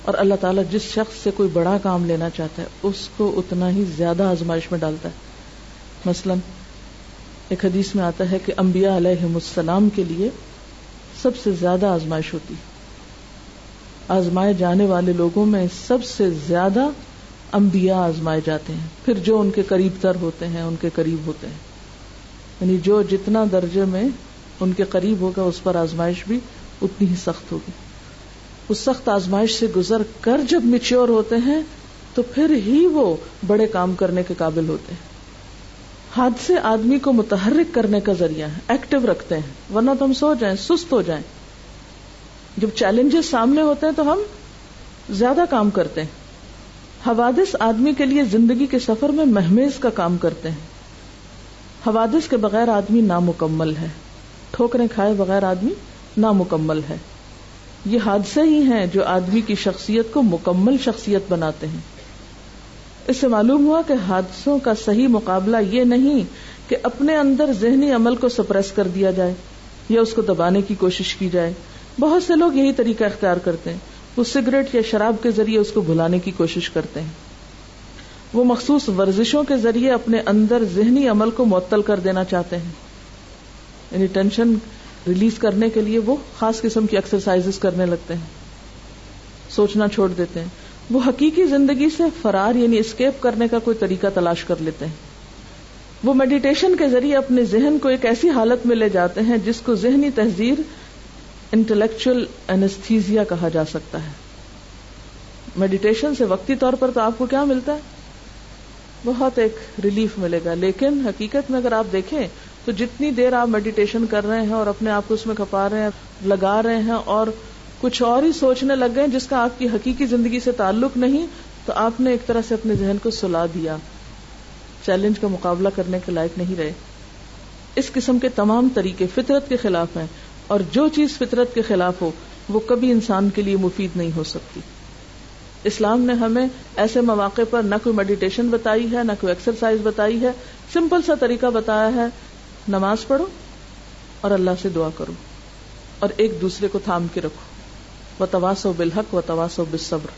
اور اللہ تعالیٰ جس شخص سے کوئی بڑا کام لینا چاہتا ہے اس کو اتنا ہی زیادہ آزمائش میں ڈالتا ہے. مثلا ایک حدیث میں آتا ہے کہ انبیاء علیہم السلام کے لیے سب سے زیادہ آزمائش ہوتی. آزمائے جانے والے لوگوں میں سب سے زیادہ انبیاء آزمائے جاتے ہیں، پھر جو ان کے قریب تر ہوتے ہیں ان کے قریب ہوتے ہیں. یعنی جو جتنا درجے میں ان کے قریب ہوگا اس پر آزمائش بھی اتنی ہی سخت ہوگی. اس سخت آزمائش سے گزر کر جب میچور ہوتے ہیں تو پھر ہی وہ بڑے کام کرنے کے قابل ہوتے ہیں. حادثے آدمی کو متحرک کرنے کا ذریعہ ہے، ایکٹیو رکھتے ہیں، ورنہ تو ہم سو جائیں، سست ہو جائیں. جب چیلنجز سامنے ہوتے ہیں تو ہم زیادہ کام کرتے ہیں. حوادث آدمی کے لیے زندگی کے سفر میں مہمیز کا کام کرتے ہیں. حوادث کے بغیر آدمی نامکمل ہے، ٹھوکریں کھائے بغیر آدمی نامکمل ہے. یہ حادثے ہی ہیں جو آدمی کی شخصیت کو مکمل شخصیت بناتے ہیں. اس سے معلوم ہوا کہ حادثوں کا صحیح مقابلہ یہ نہیں کہ اپنے اندر ذہنی عمل کو سپریس کر دیا جائے یا اس کو دبانے کی کوشش کی جائے. بہت سے لوگ یہی طریقہ اختیار کرتے ہیں، وہ سگریٹ یا شراب کے ذریعے اس کو بھلانے کی کوشش کرتے ہیں. وہ مخصوص ورزشوں کے ذریعے اپنے اندر ذہنی عمل کو معطل کر دینا چاہتے ہیں. یعنی ٹینشن ریلیز کرنے کے لیے وہ خاص قسم کی ایکسرسائزز کرنے لگتے ہیں، سوچنا چھوڑ دیتے ہیں. وہ حقیقی زندگی سے فرار یعنی اسکیپ کرنے کا کوئی طریقہ تلاش کر لیتے ہیں. وہ میڈیٹیشن کے ذریعے اپنے ذہن کو ایک ایسی حالت میں لے جاتے ہیں جس کو ذہنی تحذیر انٹلیکچوئل اینستھیزیا کہا جا سکتا ہے. میڈیٹیشن سے وقتی طور پر تو آپ کو کیا ملتا ہے؟ بہت ایک ریلیف ملے گا، لیکن حقیقت میں اگر آپ دیکھیں تو جتنی دیر آپ میڈیٹیشن کر رہے ہیں اور اپنے آپ کو اس میں کھپا رہے ہیں، لگا رہے ہیں اور کچھ اور ہی سوچنے لگ گئے جس کا آپ کی حقیقی زندگی سے تعلق نہیں، تو آپ نے ایک طرح سے اپنے ذہن کو سلا دیا، چیلنج کا مقابلہ کرنے کے لائق نہیں رہے. اس قسم کے تمام طریقے فطرت کے خلاف ہیں، اور جو چیز فطرت کے خلاف ہو وہ کبھی انسان کے لیے مفید نہیں ہو سکتی. اسلام نے ہمیں ایسے مواقع پر نہ کوئی میڈیٹیشن بتائی ہے، نہ کوئی ایکسرسائز بتائی ہے. سمپل سا طریقہ بتایا ہے، نماز پڑھو اور اللہ سے دعا کرو اور ایک دوسرے کو تھام کے رکھو. وتواصوا بالحق وتواصوا بالصبر.